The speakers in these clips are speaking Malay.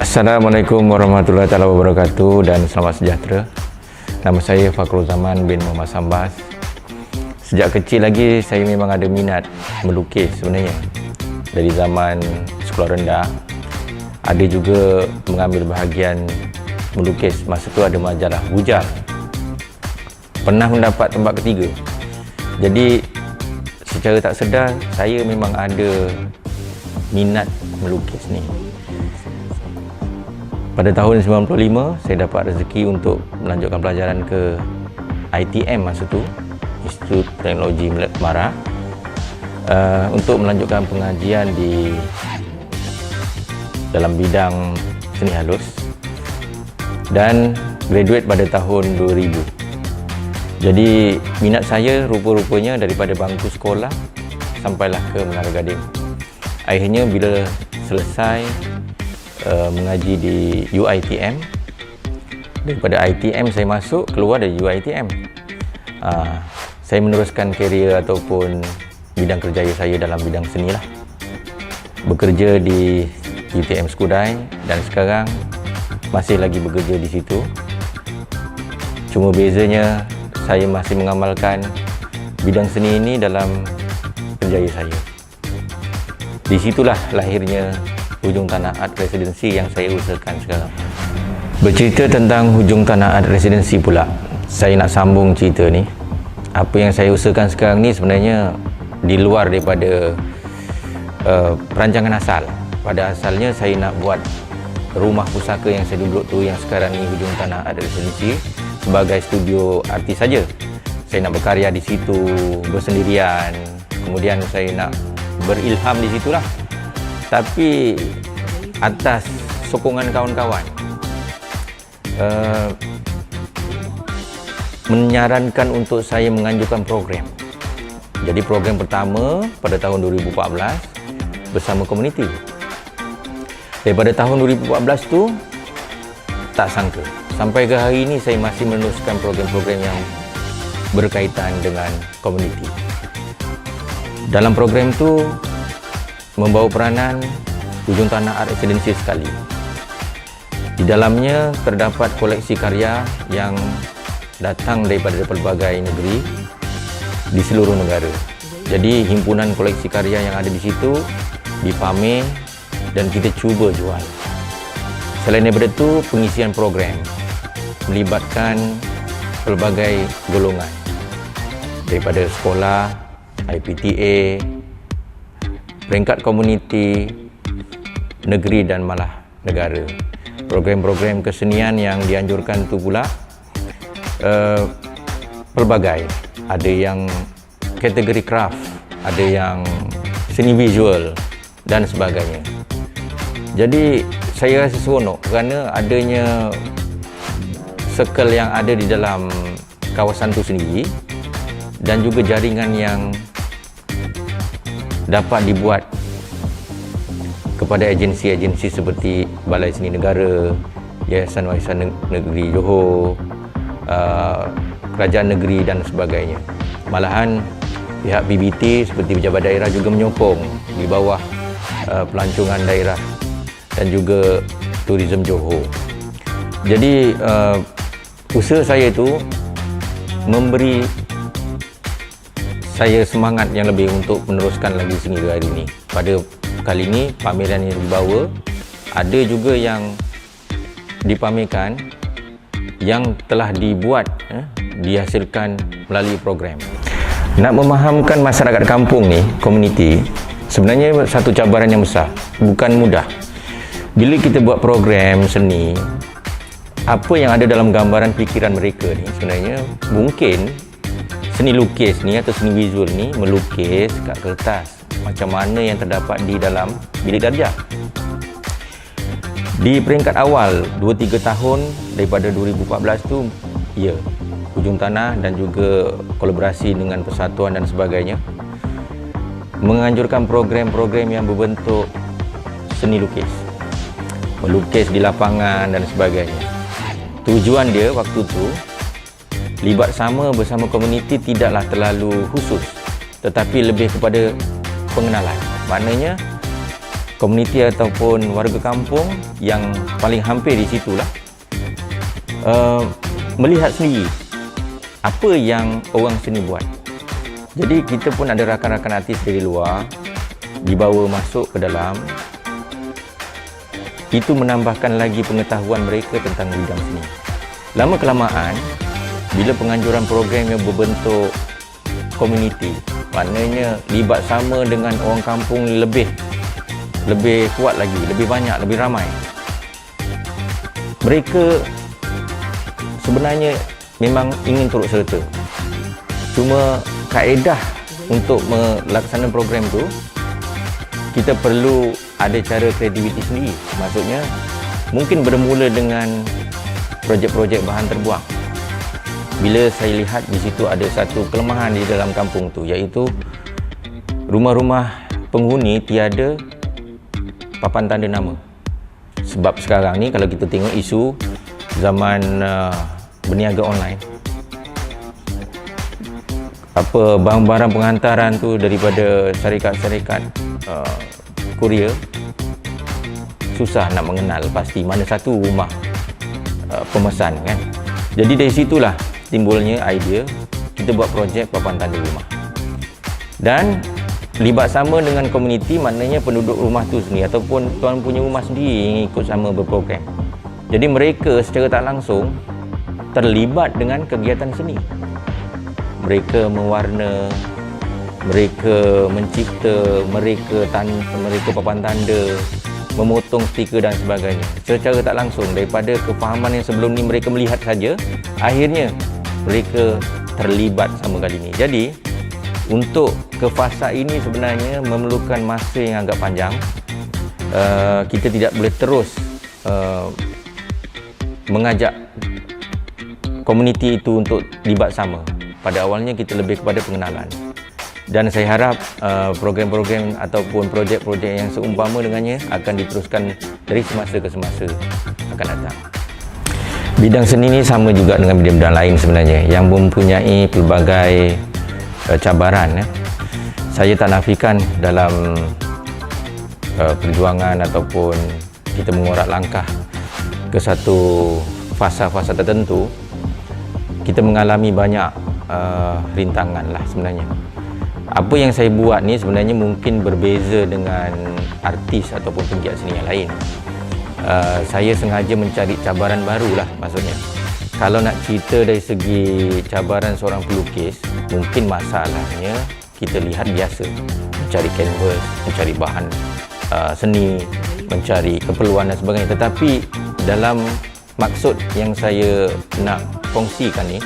Assalamualaikum warahmatullahi wabarakatuh dan selamat sejahtera. Nama saya Fakhrul Zaman bin Muhammad Sambas. Sejak kecil lagi saya memang ada minat melukis sebenarnya. Dari zaman sekolah rendah, ada juga mengambil bahagian melukis. Masa tu ada majalah Bujar. Pernah mendapat tempat ketiga. Jadi secara tak sedar saya memang ada minat melukis ni. Pada tahun 95, saya dapat rezeki untuk melanjutkan pelajaran ke ITM masa tu, Institut Teknologi Milik Mara, untuk melanjutkan pengajian di dalam bidang seni halus dan graduate pada tahun 2000. Jadi minat saya rupa-rupanya daripada bangku sekolah sampailah ke Menara Gading. Akhirnya bila selesai mengaji di UiTM, daripada ITM saya masuk keluar dari UiTM, saya meneruskan karier ataupun bidang kerjaya saya dalam bidang seni lah. Bekerja di UTM Skudai dan sekarang masih lagi bekerja di situ. Cuma bezanya saya masih mengamalkan bidang seni ini dalam kerjaya saya. Di situlah lahirnya Hujung Tanah Art Residency yang saya usahakan sekarang. Bercerita tentang Hujung Tanah Art Residency pula, saya nak sambung cerita ni. Apa yang saya usahakan sekarang ni sebenarnya di luar daripada perancangan asal. Pada asalnya saya nak buat rumah pusaka yang saya duduk tu, yang sekarang ni Hujung Tanah Art Residency, sebagai studio artis saja. Saya nak berkarya di situ bersendirian. Kemudian saya nak berilham di situlah. Tapi atas sokongan kawan-kawan menyarankan untuk saya menganjurkan program. Jadi program pertama pada tahun 2014 bersama komuniti. Daripada tahun 2014 tu tak sangka sampai ke hari ini saya masih meneruskan program-program yang berkaitan dengan komuniti. Dalam program tu membawa peranan Hujung Tanah Art Residency sekali. Di dalamnya terdapat koleksi karya yang datang daripada pelbagai negeri di seluruh negara. Jadi himpunan koleksi karya yang ada di situ dipamer dan kita cuba jual. Selain daripada itu, pengisian program melibatkan pelbagai golongan daripada sekolah, IPTA, peringkat komuniti, negeri dan malah negara. Program-program kesenian yang dianjurkan tu pula pelbagai. Ada yang kategori craft, ada yang seni visual dan sebagainya. Jadi saya rasa seronok kerana adanya circle yang ada di dalam kawasan tu sendiri dan juga jaringan yang dapat dibuat kepada agensi-agensi seperti Balai Seni Negara, Yayasan Warisan Negeri Johor, Kerajaan Negeri dan sebagainya. Malahan pihak PBT seperti pejabat daerah juga menyokong di bawah pelancongan daerah dan juga Tourism Johor. Jadi usaha saya itu memberi saya semangat yang lebih untuk meneruskan lagi sehingga hari ini. Pada kali ini pameran yang dibawa ada juga yang dipamerkan yang telah dibuat, dihasilkan melalui program. Nak memahamkan masyarakat kampung ni, komuniti, sebenarnya satu cabaran yang besar, bukan mudah. Bila kita buat program seni, apa yang ada dalam gambaran fikiran mereka ni sebenarnya mungkin seni lukis ni atau seni visual ni melukis kat kertas macam mana yang terdapat di dalam bilik darjah. Di peringkat awal 2-3 tahun daripada 2014 tu, ya, Hujung Tanah dan juga kolaborasi dengan persatuan dan sebagainya menganjurkan program-program yang berbentuk seni lukis, melukis di lapangan dan sebagainya. Tujuan dia waktu tu libat sama bersama komuniti tidaklah terlalu khusus, tetapi lebih kepada pengenalan. Maknanya komuniti ataupun warga kampung yang paling hampir di situlah melihat sendiri apa yang orang sini buat. Jadi kita pun ada rakan-rakan artis dari luar dibawa masuk ke dalam. Itu menambahkan lagi pengetahuan mereka tentang bidang seni. Lama kelamaan, bila penganjuran program yang berbentuk komuniti, maknanya libat sama dengan orang kampung lebih kuat lagi, lebih banyak, lebih ramai. Mereka sebenarnya memang ingin turut serta. Cuma kaedah untuk melaksanakan program tu, kita perlu ada cara kreativiti sendiri. Maksudnya, mungkin bermula dengan projek-projek bahan terbuang. Bila saya lihat di situ ada satu kelemahan di dalam kampung tu, iaitu rumah-rumah penghuni tiada papan tanda nama. Sebab sekarang ni kalau kita tengok isu zaman berniaga online, apa barang-barang penghantaran tu daripada syarikat-syarikat kurier, susah nak mengenal pasti mana satu rumah pemesan kan. Jadi dari situlah timbulnya idea kita buat projek papan tanda rumah. Dan libat sama dengan komuniti, maknanya penduduk rumah tu sendiri ataupun tuan punya rumah sendiri yang ikut sama berprogram. Jadi mereka secara tak langsung terlibat dengan kegiatan seni. Mereka mewarna, mereka mencipta, mereka papan tanda, memotong stiker dan sebagainya. Secara tak langsung daripada kefahaman yang sebelum ni mereka melihat saja, akhirnya mereka terlibat sama kali ini. Jadi untuk ke fasa ini sebenarnya memerlukan masa yang agak panjang. Kita tidak boleh terus mengajak komuniti itu untuk libat sama. Pada awalnya kita lebih kepada pengenalan. Dan saya harap program-program ataupun projek-projek yang seumpama dengannya akan diteruskan dari semasa ke semasa akan datang. Bidang seni ini sama juga dengan bidang-bidang lain sebenarnya yang mempunyai pelbagai cabaran. Saya tak nafikan dalam perjuangan ataupun kita mengorak langkah ke satu fasa-fasa tertentu, kita mengalami banyak rintangan lah sebenarnya. Apa yang saya buat ni sebenarnya mungkin berbeza dengan artis ataupun penggiat seni yang lain. Saya sengaja mencari cabaran baru lah maksudnya. Kalau nak cerita dari segi cabaran seorang pelukis, mungkin masalahnya kita lihat biasa. Mencari kanvas, mencari bahan seni, mencari keperluan dan sebagainya. Tetapi dalam maksud yang saya nak kongsikan ni,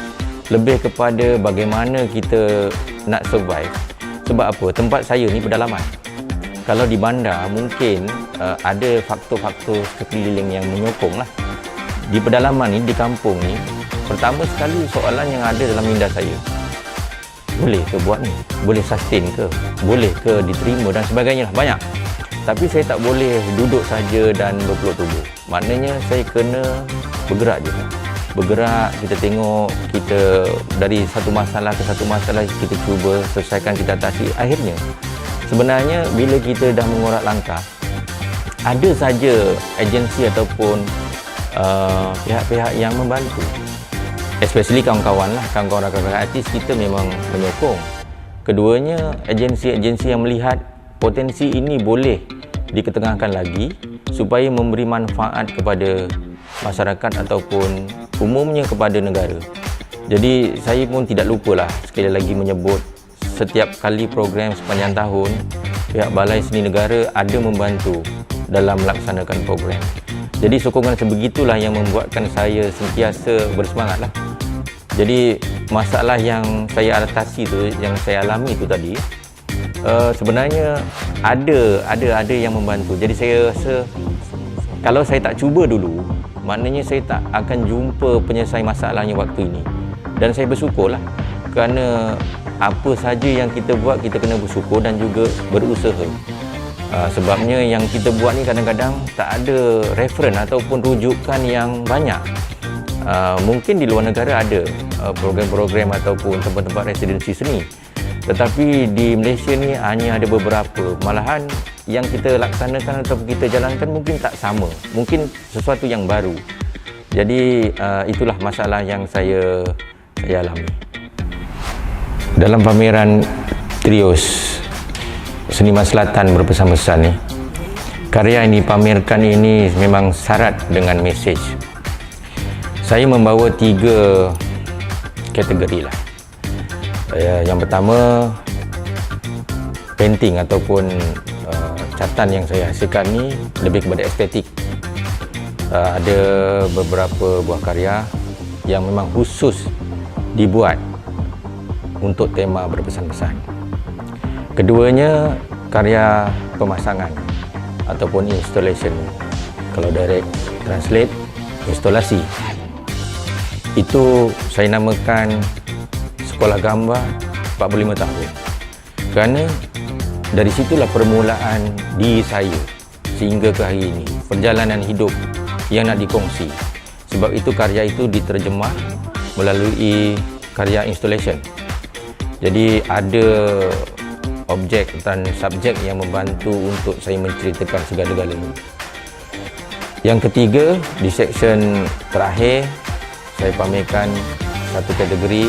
lebih kepada bagaimana kita nak survive. Sebab apa? Tempat saya ni pedalaman. Kalau di bandar mungkin ada faktor-faktor sekeliling yang menyokong lah. Di pedalaman ni, di kampung ni, pertama sekali soalan yang ada dalam minda saya, boleh ke buat ni? Boleh sustain ke? Boleh ke diterima dan sebagainya lah, banyak. Tapi saya tak boleh duduk saja dan berpeluk tubuh. Maknanya saya kena bergerak je. Bergerak, kita tengok, kita dari satu masalah ke satu masalah kita cuba selesaikan, kita atasi. Akhirnya sebenarnya bila kita dah mengorak langkah, ada saja agensi ataupun pihak-pihak yang membantu, especially kawan-kawan lah, kawan-kawan rakan-rakan artis kita memang menyokong. Keduanya agensi-agensi yang melihat potensi ini boleh diketengahkan lagi supaya memberi manfaat kepada masyarakat ataupun umumnya kepada negara. Jadi saya pun tidak lupalah sekali lagi menyebut, setiap kali program sepanjang tahun pihak Balai Seni Negara ada membantu dalam melaksanakan program. Jadi sokongan sebegitulah yang membuatkan saya sentiasa bersemangat lah. Jadi masalah yang saya atasi tu, yang saya alami tu tadi, sebenarnya ada yang membantu. Jadi saya rasa kalau saya tak cuba dulu, maknanya saya tak akan jumpa penyelesaian masalahnya waktu ini. Dan saya bersyukurlah kerana apa saja yang kita buat, kita kena bersyukur dan juga berusaha. Sebabnya yang kita buat ni kadang-kadang tak ada referen ataupun rujukan yang banyak. Mungkin di luar negara ada program-program ataupun tempat-tempat residensi seni, tetapi di Malaysia ni hanya ada beberapa. Malahan yang kita laksanakan atau kita jalankan mungkin tak sama, mungkin sesuatu yang baru. Jadi itulah masalah yang saya alami. Dalam pameran Trios Seniman Selatan Berpesan-Pesan ni, karya yang dipamerkan ini memang syarat dengan mesej. Saya membawa 3 kategori lah. Yang pertama, painting ataupun catatan yang saya hasilkan ni lebih kepada estetik. Ada beberapa buah karya yang memang khusus dibuat untuk tema berpesan-pesan. Keduanya karya pemasangan ataupun installation. Kalau direct translate, instalasi. Itu saya namakan sekolah gambar 45 tahun. Kerana dari situlah permulaan diri saya sehingga ke hari ini, perjalanan hidup yang nak dikongsi. Sebab itu karya itu diterjemah melalui karya installation. Jadi ada objek dan subjek yang membantu untuk saya menceritakan segala-galanya. Yang ketiga, di section terakhir saya pamerkan satu kategori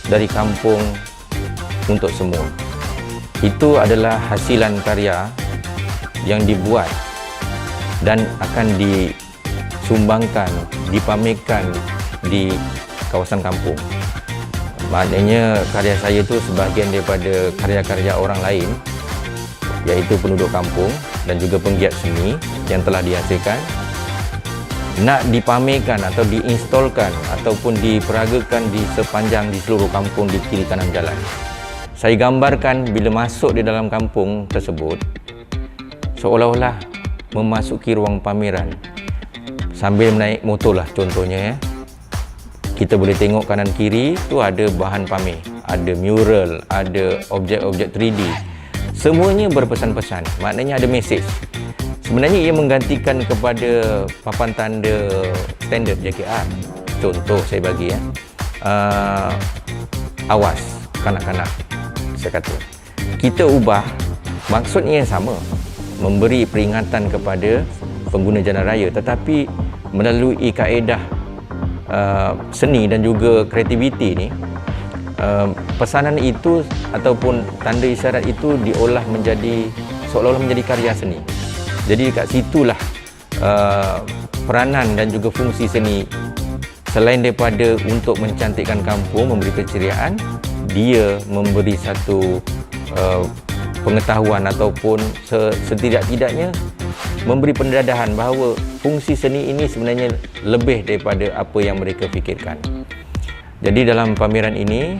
dari kampung untuk semua. Itu adalah hasilan karya yang dibuat dan akan disumbangkan, dipamerkan di kawasan kampung. Maknanya karya saya itu sebahagian daripada karya-karya orang lain, iaitu penduduk kampung dan juga penggiat seni yang telah dihasilkan, nak dipamerkan atau diinstalkan ataupun diperagakan di seluruh kampung di kiri kanan jalan. Saya gambarkan bila masuk di dalam kampung tersebut, seolah-olah memasuki ruang pameran sambil menaik motor lah contohnya. Kita boleh tengok kanan kiri tu ada bahan pamer, ada mural, ada objek-objek 3D. Semuanya berpesan-pesan, maknanya ada mesej. Sebenarnya ia menggantikan kepada papan tanda standard JKR. Contoh saya bagi awas kanak-kanak, saya kata. Kita ubah, maksudnya yang sama, memberi peringatan kepada pengguna jalan raya, tetapi melalui kaedah seni dan juga kreativiti ni, pesanan itu ataupun tanda isyarat itu diolah menjadi seolah-olah menjadi karya seni. Jadi kat situlah peranan dan juga fungsi seni, selain daripada untuk mencantikkan kampung, memberi keceriaan, dia memberi satu pengetahuan ataupun setidak-tidaknya memberi pendedahan bahawa fungsi seni ini sebenarnya lebih daripada apa yang mereka fikirkan. Jadi dalam pameran ini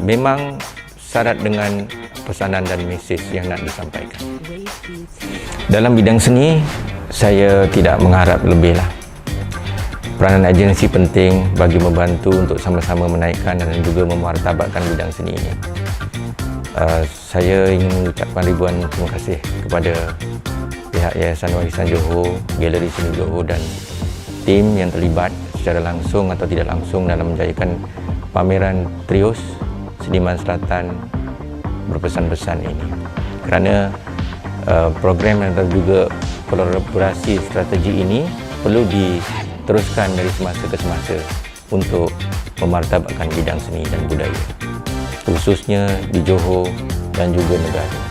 memang syarat dengan pesanan dan mesej yang nak disampaikan. Dalam bidang seni, saya tidak mengharap lebih lah. Peranan agensi penting bagi membantu untuk sama-sama menaikkan dan juga memartabatkan bidang seni ini. Saya ingin mengucapkan ribuan terima kasih kepada pihak Yayasan Warisan Johor, Galeri Seni Johor dan tim yang terlibat secara langsung atau tidak langsung dalam menjayakan pameran Trios Seniman Selatan Berpesan-Pesan ini. Kerana program dan juga kolaborasi strategi ini perlu diteruskan dari semasa ke semasa untuk memartabatkan bidang seni dan budaya, khususnya di Johor dan juga negara.